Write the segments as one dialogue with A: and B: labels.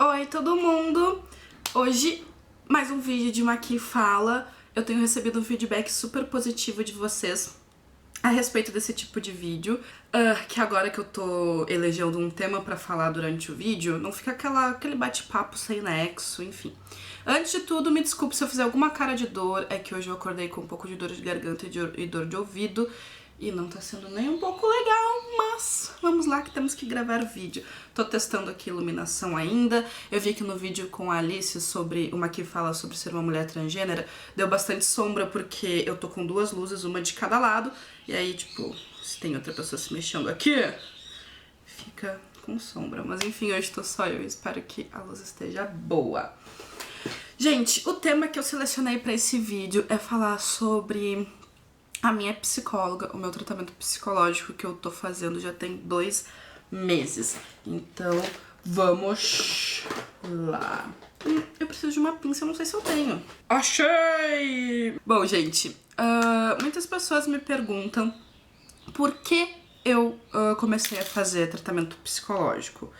A: Oi todo mundo! Hoje mais um vídeo de Maqui Fala. Eu tenho recebido um feedback super positivo de vocês a respeito desse tipo de vídeo, que agora que eu tô elegendo um tema pra falar durante o vídeo, não fica aquele bate-papo sem nexo, enfim. Antes de tudo, me desculpe se eu fizer alguma cara de dor, é que hoje eu acordei com um pouco de dor de garganta e dor de ouvido, e não tá sendo nem um pouco legal, mas vamos lá que temos que gravar vídeo. Tô testando aqui iluminação ainda. Eu vi que no vídeo com a Alice sobre uma que fala sobre ser uma mulher transgênera, deu bastante sombra porque eu tô com duas luzes, uma de cada lado, e aí, tipo, se tem outra pessoa se mexendo aqui, fica com sombra. Mas enfim, hoje tô só eu, espero que a luz esteja boa. Gente, o tema que eu selecionei pra esse vídeo é falar sobre a minha psicóloga, o meu tratamento psicológico que eu tô fazendo já tem 2 meses. Então, vamos lá. Eu preciso de uma pinça, eu não sei se eu tenho. Achei! Bom, gente, muitas pessoas me perguntam por que eu comecei a fazer tratamento psicológico.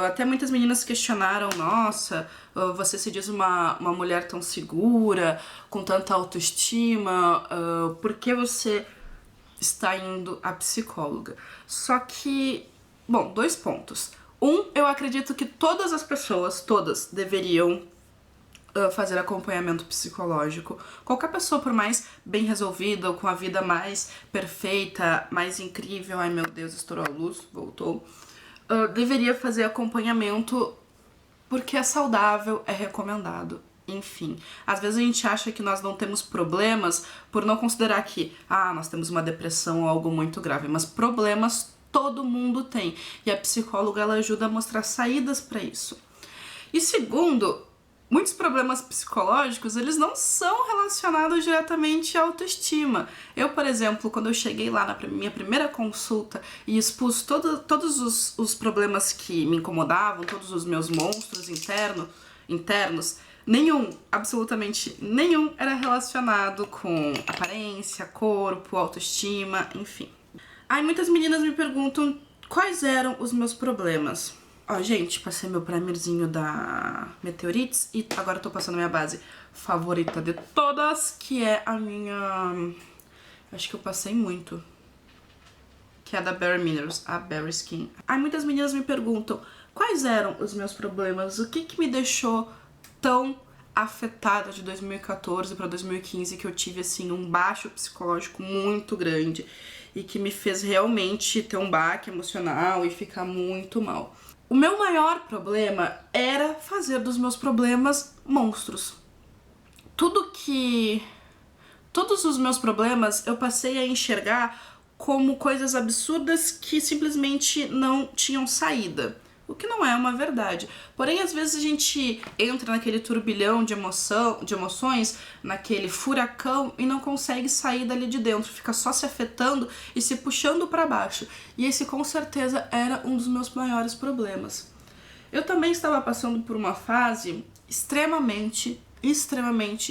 A: Até muitas meninas questionaram, nossa, você se diz uma mulher tão segura, com tanta autoestima, por que você está indo à psicóloga? Só que, bom, 2 pontos. Eu acredito que todas as pessoas, todas, deveriam fazer acompanhamento psicológico. Qualquer pessoa, por mais bem resolvida, ou com a vida mais perfeita, mais incrível, ai meu Deus, estourou a luz, voltou, deveria fazer acompanhamento porque é saudável, é recomendado. Enfim, às vezes a gente acha que nós não temos problemas por não considerar que, nós temos uma depressão ou algo muito grave, mas problemas todo mundo tem. E a psicóloga, ela ajuda a mostrar saídas para isso. E segundo, muitos problemas psicológicos, eles não são relacionados diretamente à autoestima. Eu, por exemplo, quando eu cheguei lá na minha primeira consulta e expus todos os problemas que me incomodavam, todos os meus monstros internos, absolutamente nenhum era relacionado com aparência, corpo, autoestima, enfim. Aí muitas meninas me perguntam quais eram os meus problemas. Ó, gente, passei meu primerzinho da Meteorites e agora eu tô passando a minha base favorita de todas, que é a minha... acho que eu passei muito. Que é a da Bare Minerals, a Bare Skin. Aí muitas meninas me perguntam quais eram os meus problemas, o que me deixou tão afetada de 2014 pra 2015, que eu tive, assim, um baixo psicológico muito grande e que me fez realmente ter um baque emocional e ficar muito mal. O meu maior problema era fazer dos meus problemas monstros. Todos os meus problemas eu passei a enxergar como coisas absurdas que simplesmente não tinham saída. O que não é uma verdade. Porém, às vezes a gente entra naquele turbilhão de emoções, naquele furacão e não consegue sair dali de dentro. Fica só se afetando e se puxando pra baixo. E esse com certeza era um dos meus maiores problemas. Eu também estava passando por uma fase extremamente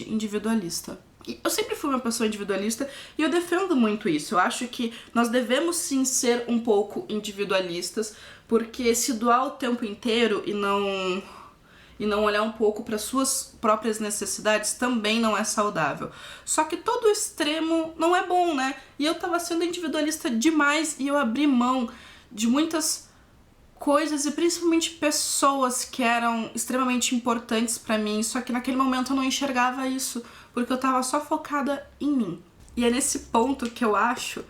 A: individualista. Eu sempre fui uma pessoa individualista e eu defendo muito isso. Eu acho que nós devemos sim ser um pouco individualistas, porque se doar o tempo inteiro e não olhar um pouco para suas próprias necessidades também não é saudável. Só que todo extremo não é bom, né? E eu tava sendo individualista demais e eu abri mão de muitas coisas e principalmente pessoas que eram extremamente importantes pra mim, só que naquele momento eu não enxergava isso, porque eu tava só focada em mim. E é nesse ponto que eu acho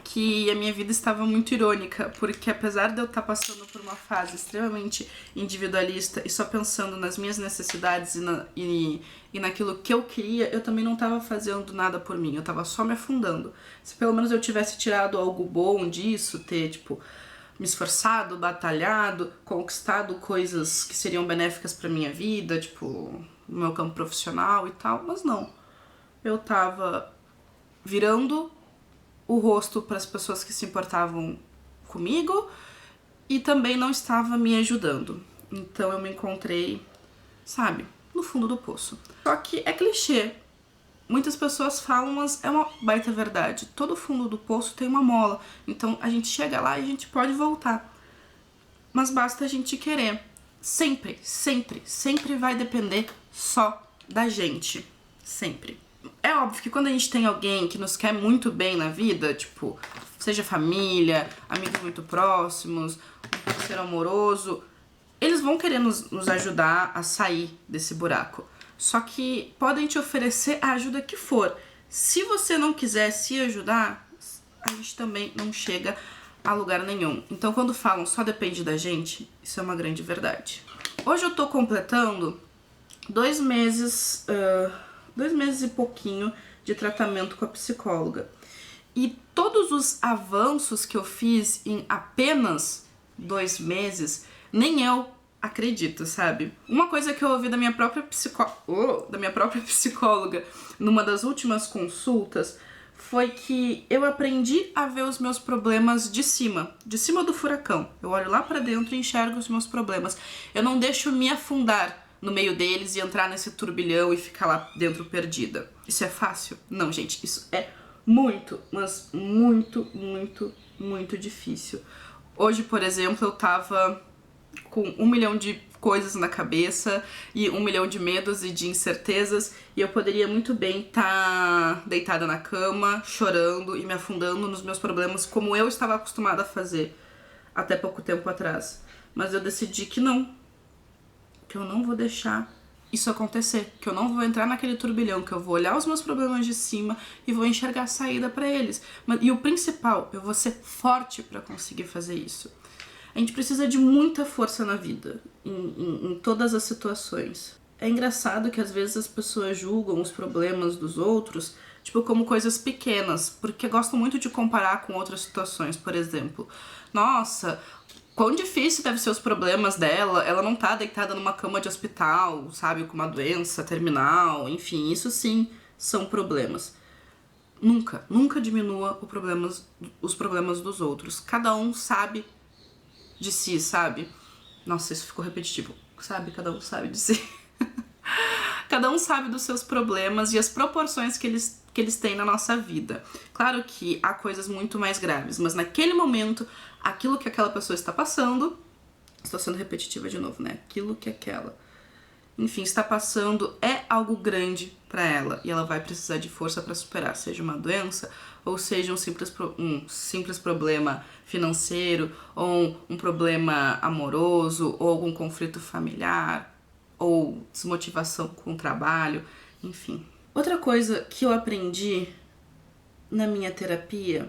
A: que a minha vida estava muito irônica, porque apesar de eu estar passando por uma fase extremamente individualista e só pensando nas minhas necessidades e naquilo que eu queria, eu também não estava fazendo nada por mim, eu estava só me afundando. Se pelo menos eu tivesse tirado algo bom disso, ter, tipo, me esforçado, batalhado, conquistado coisas que seriam benéficas pra minha vida, tipo, no meu campo profissional e tal, mas não. Eu tava virando o rosto para as pessoas que se importavam comigo e também não estava me ajudando. Então eu me encontrei, sabe, no fundo do poço. Só que é clichê. Muitas pessoas falam, mas é uma baita verdade. Todo fundo do poço tem uma mola. Então a gente chega lá e a gente pode voltar. Mas basta a gente querer. sempre, sempre, sempre vai depender só da gente. Sempre. É óbvio que quando a gente tem alguém que nos quer muito bem na vida, tipo, seja família, amigos muito próximos, um parceiro amoroso, eles vão querer nos ajudar a sair desse buraco. Só que podem te oferecer a ajuda que for. Se você não quiser se ajudar, a gente também não chega a lugar nenhum. Então, quando falam só depende da gente, isso é uma grande verdade. Hoje eu tô completando 2 meses e pouquinho de tratamento com a psicóloga. E todos os avanços que eu fiz em apenas 2 meses, nem eu acredito, sabe? Uma coisa que eu ouvi da minha própria psicóloga numa das últimas consultas foi que eu aprendi a ver os meus problemas de cima do furacão. Eu olho lá pra dentro e enxergo os meus problemas. Eu não deixo me afundar no meio deles e entrar nesse turbilhão e ficar lá dentro perdida. Isso é fácil? Não, gente, isso é muito, mas muito, muito, muito difícil. Hoje, por exemplo, eu tava com 1 milhão de coisas na cabeça e 1 milhão de medos e de incertezas, e eu poderia muito bem estar deitada na cama, chorando e me afundando nos meus problemas, como eu estava acostumada a fazer até pouco tempo atrás. Mas eu decidi que não, que eu não vou deixar isso acontecer, que eu não vou entrar naquele turbilhão, que eu vou olhar os meus problemas de cima e vou enxergar a saída pra eles. E o principal, eu vou ser forte pra conseguir fazer isso. A gente precisa de muita força na vida, em todas as situações. É engraçado que às vezes as pessoas julgam os problemas dos outros, tipo, como coisas pequenas, porque gostam muito de comparar com outras situações. Por exemplo, nossa, quão difícil deve ser os problemas dela, ela não tá deitada numa cama de hospital, sabe, com uma doença terminal, enfim, isso sim são problemas. Nunca diminua os problemas dos outros. Cada um sabe de si, sabe? Nossa, isso ficou repetitivo. Sabe? Cada um sabe de si. Cada um sabe dos seus problemas e as proporções que eles têm na nossa vida. Claro que há coisas muito mais graves, mas naquele momento, aquilo que aquela pessoa está passando... Estou sendo repetitiva de novo, né? Aquilo que aquela... Enfim, está passando é algo grande para ela e ela vai precisar de força para superar, seja uma doença ou seja um simples problema financeiro ou um problema amoroso ou algum conflito familiar ou desmotivação com o trabalho, enfim. Outra coisa que eu aprendi na minha terapia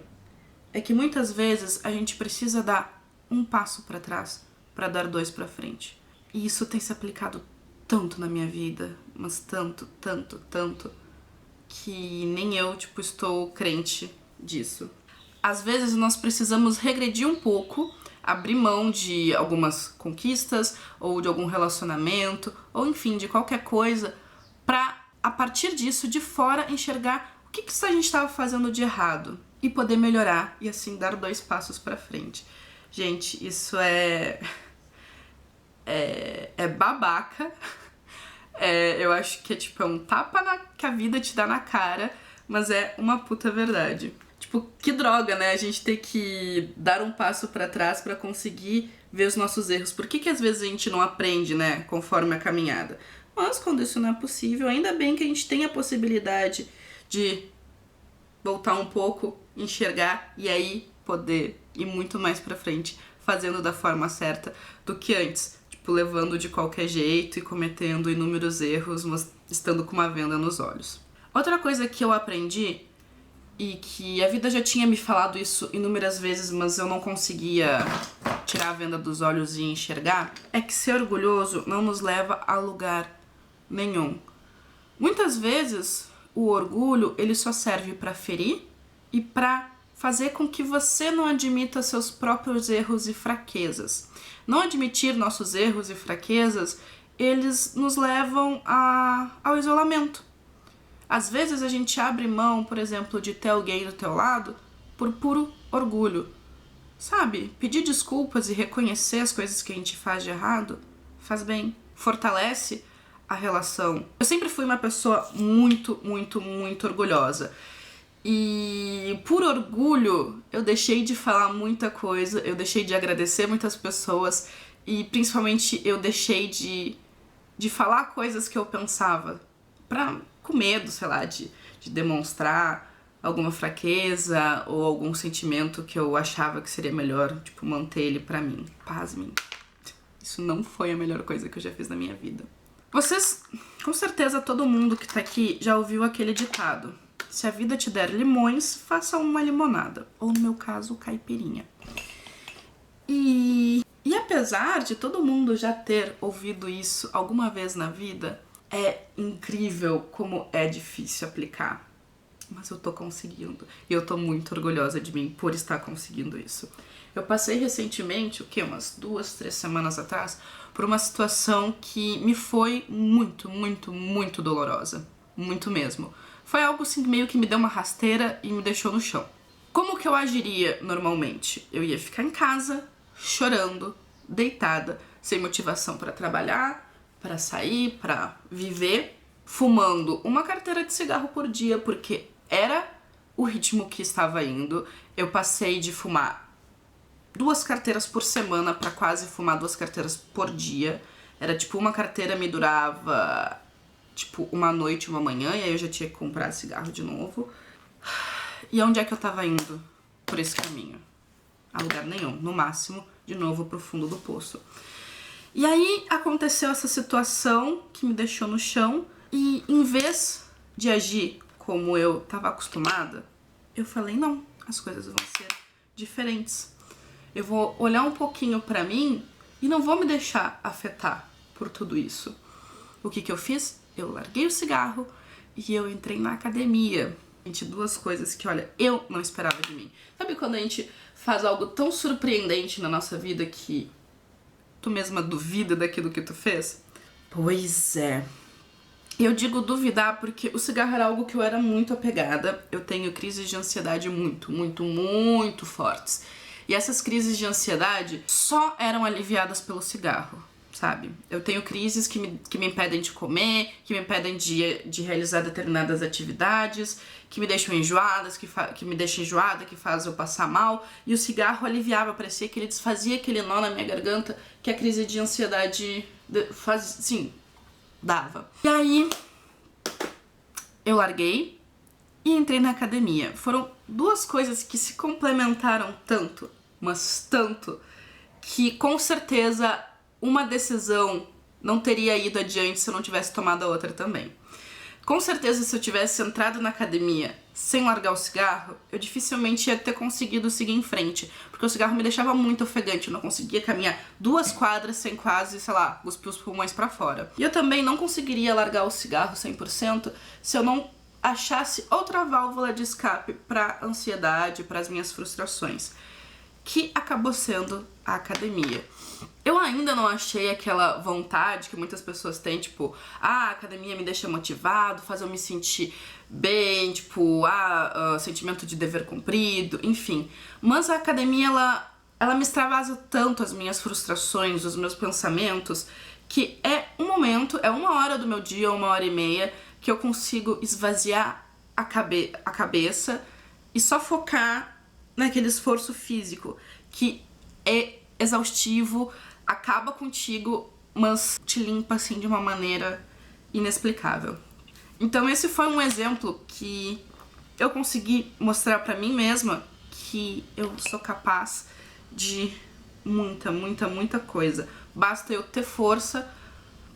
A: é que muitas vezes a gente precisa dar um passo para trás para dar 2 para frente. E isso tem se aplicado tanto na minha vida, mas tanto, que nem eu, tipo, estou crente disso. Às vezes nós precisamos regredir um pouco, abrir mão de algumas conquistas, ou de algum relacionamento, ou enfim, de qualquer coisa, pra, a partir disso, de fora, enxergar o que a gente estava fazendo de errado e poder melhorar, e assim, dar 2 passos pra frente. Gente, isso é babaca. Eu acho que é um tapa que a vida te dá na cara, mas é uma puta verdade. Tipo, que droga, né? A gente ter que dar um passo pra trás pra conseguir ver os nossos erros. Por que às vezes a gente não aprende, né, conforme a caminhada? Mas quando isso não é possível, ainda bem que a gente tem a possibilidade de voltar um pouco, enxergar e aí poder ir muito mais pra frente, fazendo da forma certa do que antes. Tipo, levando de qualquer jeito e cometendo inúmeros erros, mas estando com uma venda nos olhos. Outra coisa que eu aprendi, e que a vida já tinha me falado isso inúmeras vezes, mas eu não conseguia tirar a venda dos olhos e enxergar, é que ser orgulhoso não nos leva a lugar nenhum. Muitas vezes, o orgulho, ele só serve pra ferir e pra fazer com que você não admita seus próprios erros e fraquezas. Não admitir nossos erros e fraquezas, eles nos levam ao isolamento. Às vezes a gente abre mão, por exemplo, de ter alguém do teu lado por puro orgulho. Sabe? Pedir desculpas e reconhecer as coisas que a gente faz de errado faz bem, fortalece a relação. Eu sempre fui uma pessoa muito orgulhosa. E por orgulho, eu deixei de falar muita coisa, eu deixei de agradecer muitas pessoas E principalmente eu deixei de falar coisas que eu pensava com medo, sei lá, de demonstrar alguma fraqueza ou algum sentimento que eu achava que seria melhor, tipo, manter ele pra mim. Pasmem. Isso não foi a melhor coisa que eu já fiz na minha vida. Vocês, com certeza, todo mundo que tá aqui já ouviu aquele ditado: se a vida te der limões, faça uma limonada. Ou, no meu caso, caipirinha. E apesar de todo mundo já ter ouvido isso alguma vez na vida, é incrível como é difícil aplicar. Mas eu tô conseguindo. E eu tô muito orgulhosa de mim por estar conseguindo isso. Eu passei recentemente, umas 2, 3 semanas atrás, por uma situação que me foi muito, muito, muito dolorosa. Muito mesmo. Foi algo assim meio que me deu uma rasteira e me deixou no chão. Como que eu agiria normalmente? Eu ia ficar em casa, chorando, deitada, sem motivação para trabalhar, para sair, para viver, fumando uma carteira de cigarro por dia, porque era o ritmo que estava indo. Eu passei de fumar 2 carteiras por semana para quase fumar 2 carteiras por dia. Era tipo, uma carteira me durava tipo uma noite, uma manhã, e aí eu já tinha que comprar cigarro de novo. E onde é que eu tava indo por esse caminho? A lugar nenhum, no máximo, de novo pro fundo do poço. E aí aconteceu essa situação que me deixou no chão, e em vez de agir como eu tava acostumada, eu falei, não, as coisas vão ser diferentes. Eu vou olhar um pouquinho pra mim e não vou me deixar afetar por tudo isso. O que eu fiz? Eu larguei o cigarro e eu entrei na academia. Gente, 2 coisas que, olha, eu não esperava de mim. Sabe quando a gente faz algo tão surpreendente na nossa vida que tu mesma duvida daquilo que tu fez? Pois é. Eu digo duvidar porque o cigarro era algo que eu era muito apegada. Eu tenho crises de ansiedade muito, muito, muito fortes. E essas crises de ansiedade só eram aliviadas pelo cigarro, sabe? Eu tenho crises que me impedem de comer, que me impedem de realizar determinadas atividades, que me deixam enjoadas, que me deixam enjoada, que faz eu passar mal. E o cigarro aliviava, parecia que ele desfazia aquele nó na minha garganta que a crise de ansiedade dava. E aí, eu larguei e entrei na academia. Foram 2 coisas que se complementaram tanto, mas tanto, que com certeza uma decisão não teria ido adiante se eu não tivesse tomado a outra também. Com certeza, se eu tivesse entrado na academia sem largar o cigarro, eu dificilmente ia ter conseguido seguir em frente, porque o cigarro me deixava muito ofegante, eu não conseguia caminhar 2 quadras sem quase, sei lá, cuspir os pulmões pra fora. E eu também não conseguiria largar o cigarro 100% se eu não achasse outra válvula de escape pra ansiedade, pras minhas frustrações, que acabou sendo a academia. Eu ainda não achei aquela vontade que muitas pessoas têm, tipo, a academia me deixa motivado, faz eu me sentir bem, tipo, sentimento de dever cumprido, enfim. Mas a academia, ela me extravasa tanto as minhas frustrações, os meus pensamentos, que é um momento, é 1 hora do meu dia, 1h30, que eu consigo esvaziar a cabeça e só focar naquele esforço físico, que é exaustivo, acaba contigo, mas te limpa assim de uma maneira inexplicável. Então esse foi um exemplo que eu consegui mostrar pra mim mesma que eu sou capaz de muita, muita, muita coisa. Basta eu ter força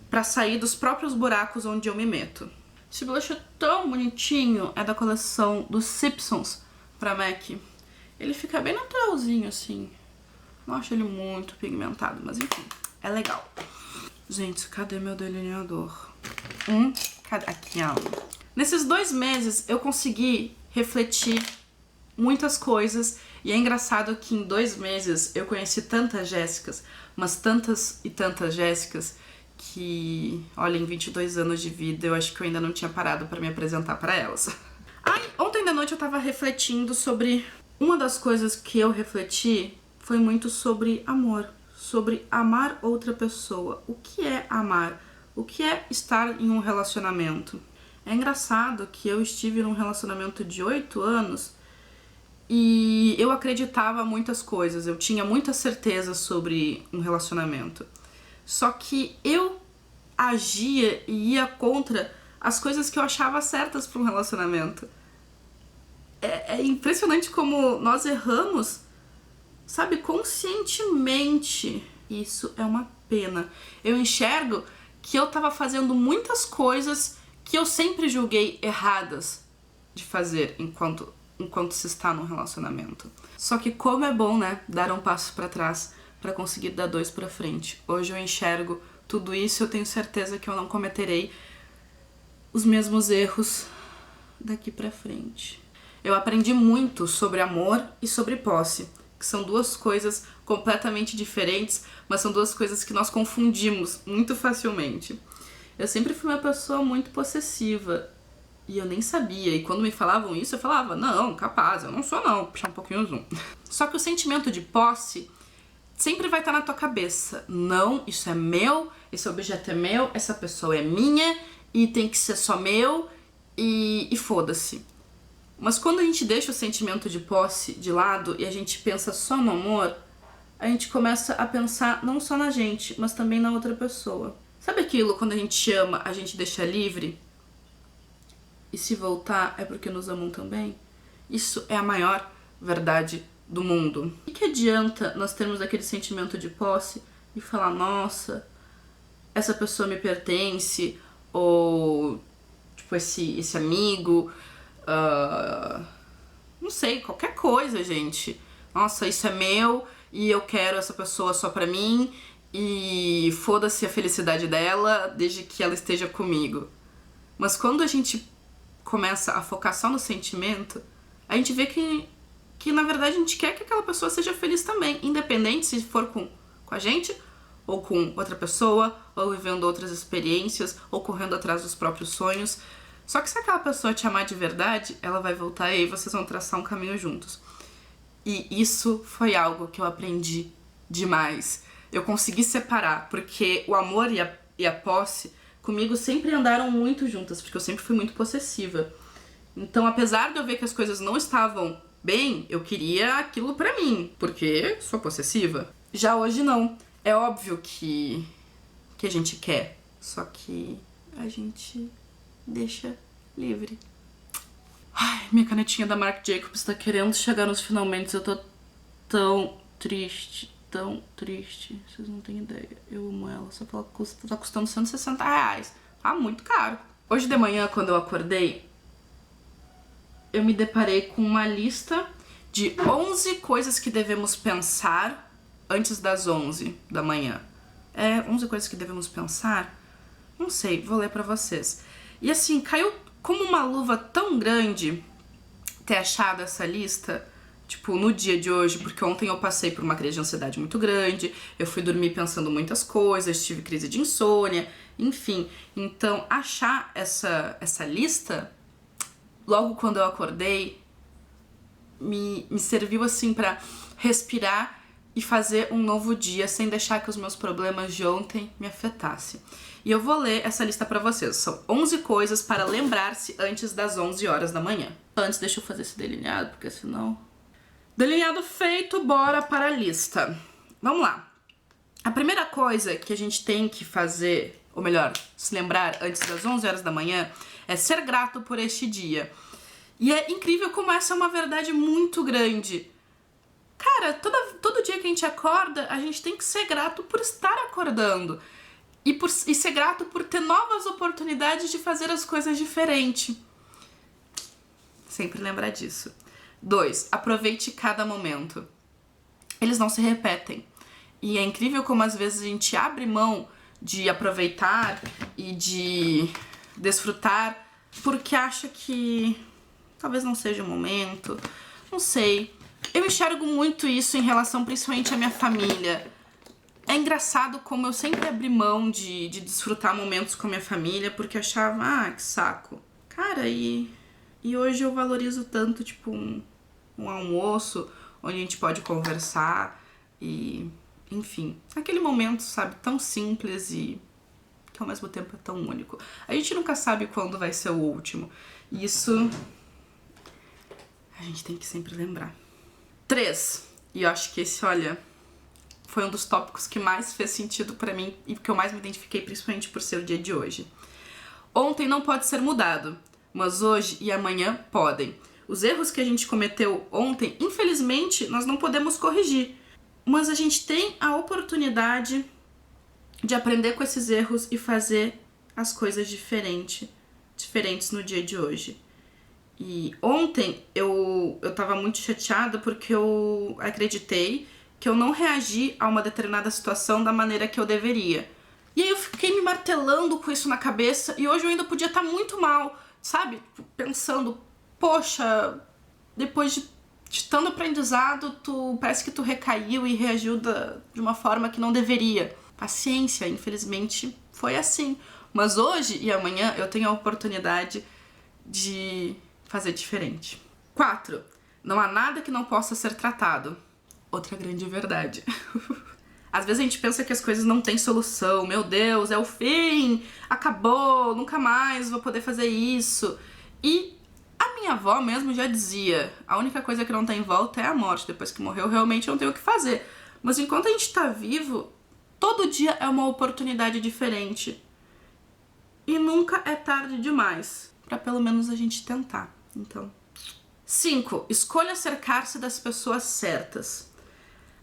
A: pra sair dos próprios buracos onde eu me meto. Esse blush é tão bonitinho, é da coleção dos Simpsons pra MAC. Ele fica bem naturalzinho assim. Não acho ele muito pigmentado, mas enfim, é legal. Gente, cadê meu delineador? Cadê? Aqui, ó. Nesses 2 meses eu consegui refletir muitas coisas. E é engraçado que em 2 meses eu conheci tantas Jéssicas, mas tantas e tantas Jéssicas, que, olha, em 22 anos de vida eu acho que eu ainda não tinha parado pra me apresentar pra elas. Ontem da noite eu tava refletindo sobre... Uma das coisas que eu refleti foi muito sobre amor, sobre amar outra pessoa. O que é amar? O que é estar em um relacionamento? É engraçado que eu estive num relacionamento de 8 anos e eu acreditava muitas coisas, eu tinha muita certeza sobre um relacionamento. Só que eu agia e ia contra as coisas que eu achava certas para um relacionamento. É impressionante como nós erramos, sabe, conscientemente. Isso é uma pena. Eu enxergo que eu tava fazendo muitas coisas que eu sempre julguei erradas de fazer enquanto se está num relacionamento. Só que como é bom, né, dar um passo pra trás pra conseguir dar 2 pra frente. Hoje eu enxergo tudo isso e eu tenho certeza que eu não cometerei os mesmos erros daqui pra frente. Eu aprendi muito sobre amor e sobre posse, que são duas coisas completamente diferentes, mas são duas coisas que nós confundimos muito facilmente. Eu sempre fui uma pessoa muito possessiva e eu nem sabia, e quando me falavam isso eu falava, não, capaz, eu não sou não, puxar um pouquinho o zoom. Só que o sentimento de posse sempre vai estar na tua cabeça. Não, isso é meu, esse objeto é meu, essa pessoa é minha e tem que ser só meu e foda-se. Mas quando a gente deixa o sentimento de posse de lado e a gente pensa só no amor, a gente começa a pensar não só na gente, mas também na outra pessoa. Sabe aquilo, quando a gente ama, a gente deixa livre? E se voltar é porque nos amam também? Isso é a maior verdade do mundo. O que adianta nós termos aquele sentimento de posse e falar, nossa, essa pessoa me pertence, ou tipo, esse amigo, não sei, qualquer coisa, gente. Nossa, isso é meu e eu quero essa pessoa só pra mim e foda-se a felicidade dela desde que ela esteja comigo. Mas quando a gente começa a focar só no sentimento, a gente vê que na verdade a gente quer que aquela pessoa seja feliz também, independente se for com a gente, ou com outra pessoa, ou vivendo outras experiências, ou correndo atrás dos próprios sonhos. Só que se aquela pessoa te amar de verdade, ela vai voltar e aí vocês vão traçar um caminho juntos. E isso foi algo que eu aprendi demais. Eu consegui separar, porque o amor e a posse comigo sempre andaram muito juntas, porque eu sempre fui muito possessiva. Então, apesar de eu ver que as coisas não estavam bem, eu queria aquilo pra mim, porque sou possessiva. Já hoje não. É óbvio que a gente quer, só que a gente deixa livre. Ai, minha canetinha da Marc Jacobs tá querendo chegar nos finalmente. Eu tô tão triste, vocês não têm ideia. Eu amo ela, só que ela tá custando R$160. Tá muito caro. Hoje de manhã, quando eu acordei, eu me deparei com uma lista de 11 coisas que devemos pensar antes das 11 da manhã. 11 coisas que devemos pensar? Não sei, vou ler pra vocês. E assim, caiu como uma luva tão grande ter achado essa lista, tipo, no dia de hoje, porque ontem eu passei por uma crise de ansiedade muito grande, eu fui dormir pensando muitas coisas, tive crise de insônia, enfim. Então, achar essa lista, logo quando eu acordei, me serviu assim pra respirar e fazer um novo dia sem deixar que os meus problemas de ontem me afetassem. E eu vou ler essa lista pra vocês. São 11 coisas para lembrar-se antes das 11 horas da manhã. Antes, deixa eu fazer esse delineado, porque senão... Delineado feito, bora para a lista. Vamos lá. A primeira coisa que a gente tem que fazer, ou melhor, se lembrar antes das 11 horas da manhã, é ser grato por este dia. E é incrível como essa é uma verdade muito grande. Cara, todo dia que a gente acorda, a gente tem que ser grato por estar acordando. E ser grato por ter novas oportunidades de fazer as coisas diferente. Sempre lembrar disso. 2. Aproveite cada momento. Eles não se repetem. E é incrível como às vezes a gente abre mão de aproveitar e de desfrutar porque acha que talvez não seja o momento. Não sei. Eu enxergo muito isso em relação principalmente à minha família. É engraçado como eu sempre abri mão de desfrutar momentos com a minha família porque eu achava, que saco. Cara, e hoje eu valorizo tanto, tipo, um almoço onde a gente pode conversar e, enfim, aquele momento, sabe, tão simples e que ao mesmo tempo é tão único. A gente nunca sabe quando vai ser o último. E isso A gente tem que sempre lembrar. 3. E eu acho que esse, olha, foi um dos tópicos que mais fez sentido pra mim e que eu mais me identifiquei, principalmente por ser o dia de hoje. Ontem não pode ser mudado, mas hoje e amanhã podem. Os erros que a gente cometeu ontem, infelizmente, nós não podemos corrigir. Mas a gente tem a oportunidade de aprender com esses erros e fazer as coisas diferentes no dia de hoje. E ontem eu tava muito chateada porque eu acreditei que eu não reagi a uma determinada situação da maneira que eu deveria. E aí eu fiquei me martelando com isso na cabeça e hoje eu ainda podia estar muito mal, sabe? Pensando, poxa, depois de tanto aprendizado, parece que tu recaiu e reagiu de uma forma que não deveria. Paciência, infelizmente foi assim. Mas hoje e amanhã eu tenho a oportunidade de fazer diferente. 4. Não há nada que não possa ser tratado. Outra grande verdade. Às vezes a gente pensa que as coisas não têm solução. Meu Deus, é o fim, acabou, nunca mais vou poder fazer isso. E a minha avó mesmo já dizia, a única coisa que não tem volta é a morte. Depois que morreu, realmente não tem o que fazer. Mas enquanto a gente tá vivo, todo dia é uma oportunidade diferente. E nunca é tarde demais pra pelo menos a gente tentar. Então. 5. Escolha cercar-se das pessoas certas.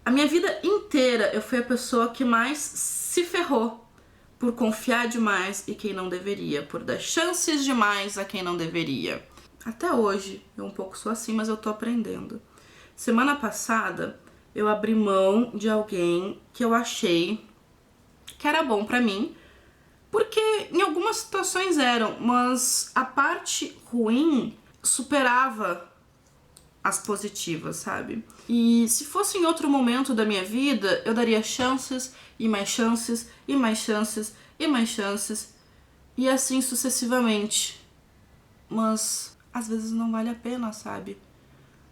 A: A minha vida inteira eu fui a pessoa que mais se ferrou por confiar demais em quem não deveria, por dar chances demais a quem não deveria. Até hoje eu um pouco sou assim, mas eu tô aprendendo. Semana passada eu abri mão de alguém que eu achei que era bom pra mim, porque em algumas situações eram, mas a parte ruim superava as positivas, sabe? E se fosse em outro momento da minha vida, eu daria chances, e mais chances, e mais chances, e mais chances, e assim sucessivamente. Mas às vezes não vale a pena, sabe?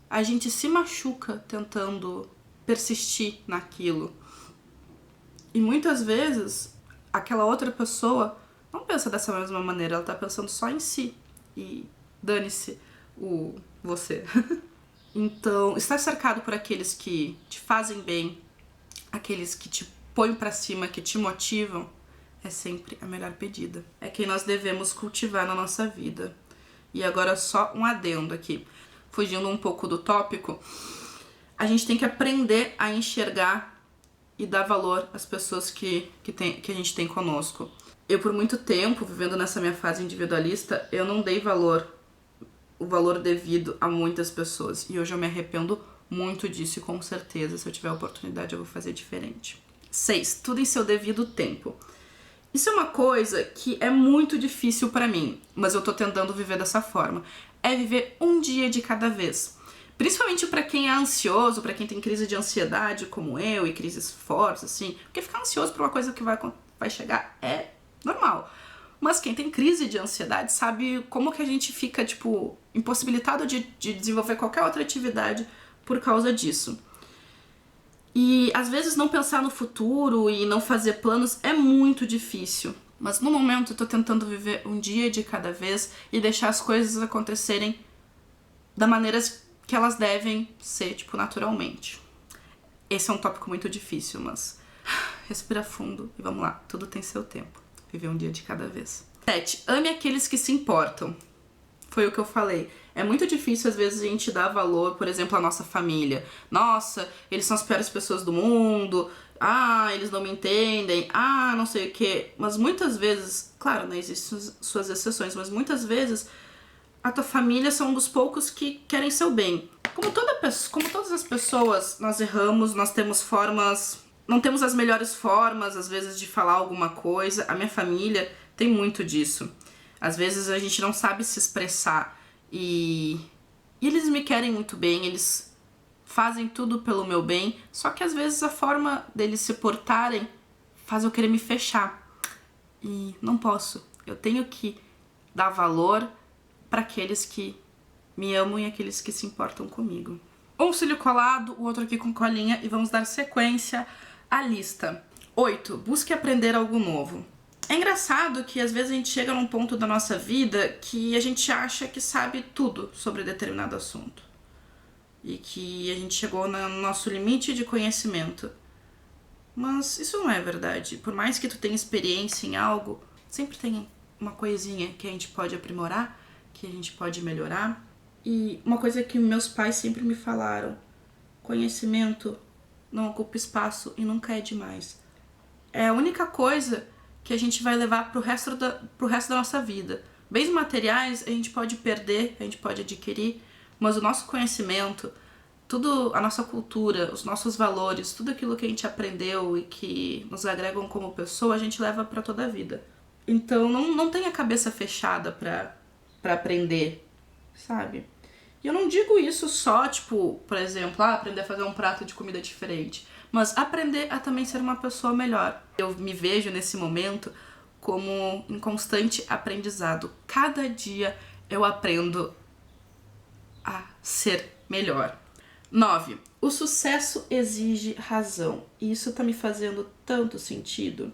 A: A gente se machuca tentando persistir naquilo. E muitas vezes aquela outra pessoa não pensa dessa mesma maneira, ela tá pensando só em si. E dane-se você. Então, estar cercado por aqueles que te fazem bem, aqueles que te põem pra cima, que te motivam, é sempre a melhor pedida. É quem nós devemos cultivar na nossa vida. E agora só um adendo aqui. Fugindo um pouco do tópico, a gente tem que aprender a enxergar e dar valor às pessoas que a gente tem conosco. Eu, por muito tempo, vivendo nessa minha fase individualista, eu não dei o valor devido a muitas pessoas. E hoje eu me arrependo muito disso e com certeza, se eu tiver a oportunidade, eu vou fazer diferente. 6. Tudo em seu devido tempo. Isso é uma coisa que é muito difícil pra mim, mas eu tô tentando viver dessa forma. É viver um dia de cada vez. Principalmente pra quem é ansioso, pra quem tem crise de ansiedade, como eu, e crises fortes, assim. Porque ficar ansioso por uma coisa que vai chegar é normal. Mas quem tem crise de ansiedade sabe como que a gente fica, tipo, impossibilitado de desenvolver qualquer outra atividade por causa disso. E às vezes não pensar no futuro e não fazer planos é muito difícil. Mas no momento eu tô tentando viver um dia de cada vez e deixar as coisas acontecerem da maneira que elas devem ser, tipo, naturalmente. Esse é um tópico muito difícil, mas respira fundo e vamos lá, tudo tem seu tempo. Viver um dia de cada vez. 7. Ame aqueles que se importam. Foi o que eu falei. É muito difícil, às vezes, a gente dar valor, por exemplo, à nossa família. Nossa, eles são as piores pessoas do mundo. Ah, eles não me entendem. Ah, não sei o quê. Mas muitas vezes, claro, né, existem suas exceções, mas muitas vezes a tua família são um dos poucos que querem seu bem. Como todas as pessoas, nós erramos, nós temos formas... Não temos as melhores formas, às vezes, de falar alguma coisa. A minha família tem muito disso. Às vezes a gente não sabe se expressar. E eles me querem muito bem, eles fazem tudo pelo meu bem. Só que às vezes a forma deles se portarem faz eu querer me fechar. E não posso. Eu tenho que dar valor para aqueles que me amam e aqueles que se importam comigo. Um cílio colado, o outro aqui com colinha. E vamos dar sequência a lista. 8. Busque aprender algo novo. É engraçado que às vezes a gente chega num ponto da nossa vida que a gente acha que sabe tudo sobre determinado assunto. e que a gente chegou no nosso limite de conhecimento. Mas isso não é verdade. Por mais que tu tenha experiência em algo, sempre tem uma coisinha que a gente pode aprimorar, que a gente pode melhorar. E uma coisa que meus pais sempre me falaram: conhecimento não ocupa espaço e nunca é demais. É a única coisa que a gente vai levar pro resto da nossa vida. Bens materiais a gente pode perder, a gente pode adquirir, mas o nosso conhecimento, tudo, a nossa cultura, os nossos valores, tudo aquilo que a gente aprendeu e que nos agregam como pessoa, a gente leva pra toda a vida. Então não tenha a cabeça fechada pra aprender, sabe? E eu não digo isso só, tipo, por exemplo, aprender a fazer um prato de comida diferente, mas aprender a também ser uma pessoa melhor. Eu me vejo nesse momento como em constante aprendizado. Cada dia eu aprendo a ser melhor. 9. O sucesso exige razão. E isso tá me fazendo tanto sentido.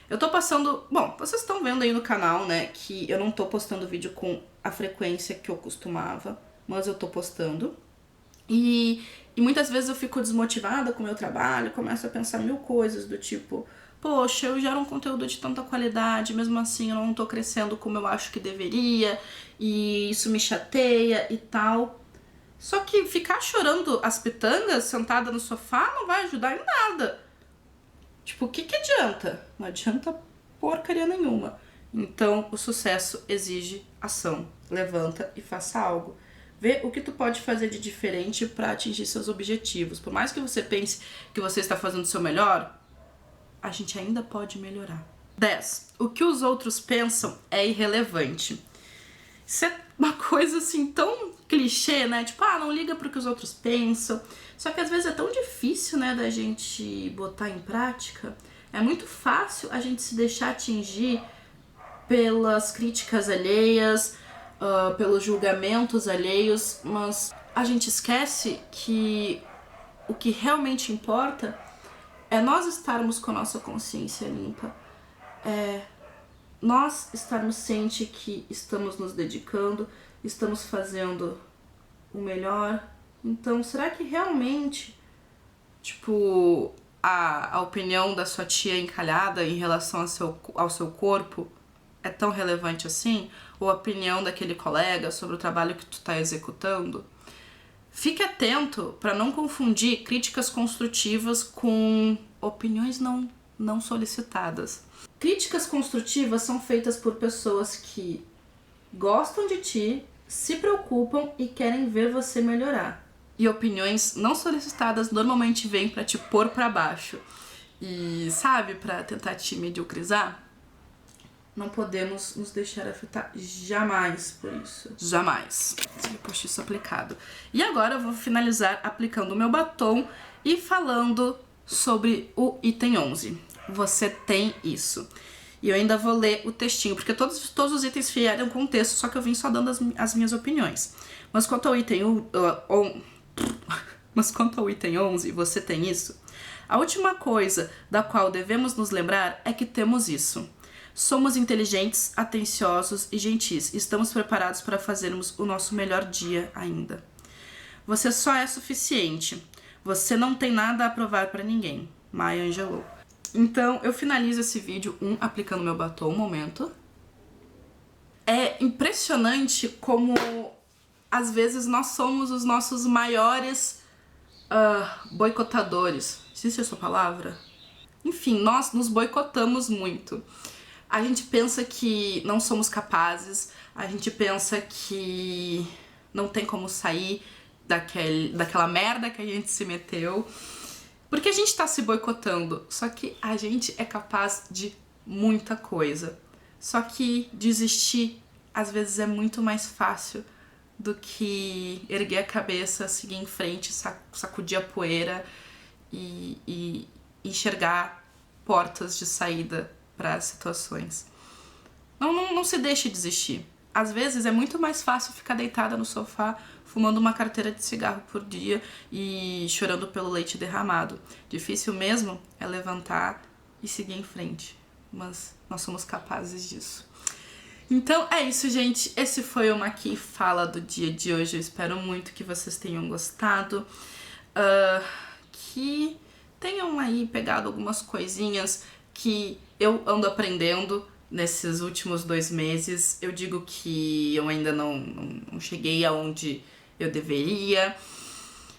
A: Eu tô passando... Bom, vocês estão vendo aí no canal, né, que eu não tô postando vídeo com a frequência que eu costumava, mas eu tô postando. E muitas vezes eu fico desmotivada com o meu trabalho, começo a pensar mil coisas do tipo... Poxa, eu gero um conteúdo de tanta qualidade, mesmo assim eu não tô crescendo como eu acho que deveria, e isso me chateia e tal. Só que ficar chorando as pitangas sentada no sofá não vai ajudar em nada. Tipo, o que adianta? Não adianta porcaria nenhuma. Então, o sucesso exige ação. Levanta e faça algo. Vê o que tu pode fazer de diferente para atingir seus objetivos. Por mais que você pense que você está fazendo o seu melhor, a gente ainda pode melhorar. 10. O que os outros pensam é irrelevante. Isso é uma coisa assim tão clichê, né? Tipo, não liga pro que os outros pensam. Só que às vezes é tão difícil, né, da gente botar em prática. É muito fácil a gente se deixar atingir pelas críticas alheias, pelos julgamentos alheios, mas a gente esquece que o que realmente importa é nós estarmos com a nossa consciência limpa, é nós estarmos cientes que estamos nos dedicando, estamos fazendo o melhor. Então, será que realmente, tipo, a opinião da sua tia encalhada em relação ao seu corpo é tão relevante assim? Ou a opinião daquele colega sobre o trabalho que tu tá executando? Fique atento para não confundir críticas construtivas com opiniões não solicitadas. Críticas construtivas são feitas por pessoas que gostam de ti, se preocupam e querem ver você melhorar. E opiniões não solicitadas normalmente vêm para te pôr para baixo. E, sabe, para tentar te mediocrizar. Não podemos nos deixar afetar jamais por isso. Jamais. Postiço aplicado. E agora eu vou finalizar aplicando o meu batom e falando sobre o item 11. Você tem isso. E eu ainda vou ler o textinho, porque todos os itens vieram com texto, só que eu vim só dando as minhas opiniões. Mas quanto ao item 11, você tem isso? A última coisa da qual devemos nos lembrar é que temos isso. Somos inteligentes, atenciosos e gentis. Estamos preparados para fazermos o nosso melhor dia ainda. Você só é suficiente. Você não tem nada a provar para ninguém. Maya Angelou. Então, eu finalizo esse vídeo aplicando meu batom, um momento. É impressionante como, às vezes, nós somos os nossos maiores boicotadores. Existe essa palavra? Enfim, nós nos boicotamos muito. A gente pensa que não somos capazes, a gente pensa que não tem como sair daquela merda que a gente se meteu, porque a gente tá se boicotando. Só que a gente é capaz de muita coisa. Só que desistir, às vezes, é muito mais fácil do que erguer a cabeça, seguir em frente, sacudir a poeira e enxergar portas de saída para as situações. Não se deixe desistir. Às vezes é muito mais fácil ficar deitada no sofá, fumando uma carteira de cigarro por dia e chorando pelo leite derramado. Difícil mesmo é levantar e seguir em frente. Mas nós somos capazes disso. Então é isso, gente. Esse foi o Maqui Fala do dia de hoje. Eu espero muito que vocês tenham gostado. Que tenham aí pegado algumas coisinhas que eu ando aprendendo nesses últimos 2 meses. Eu digo que eu ainda não cheguei aonde eu deveria.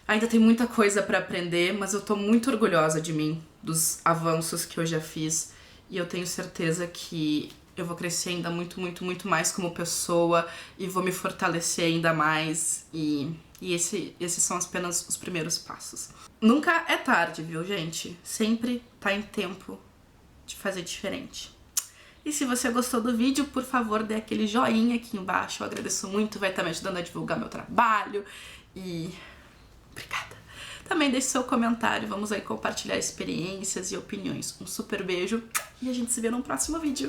A: Ainda tem muita coisa pra aprender, mas eu tô muito orgulhosa de mim, dos avanços que eu já fiz. E eu tenho certeza que eu vou crescer ainda muito, muito, muito mais como pessoa e vou me fortalecer ainda mais. E esses são apenas os primeiros passos. Nunca é tarde, viu, gente? Sempre tá em tempo de fazer diferente. E se você gostou do vídeo, por favor, dê aquele joinha aqui embaixo. Eu agradeço muito, vai estar me ajudando a divulgar meu trabalho. E obrigada. Também deixe seu comentário, vamos aí compartilhar experiências e opiniões. Um super beijo e a gente se vê no próximo vídeo.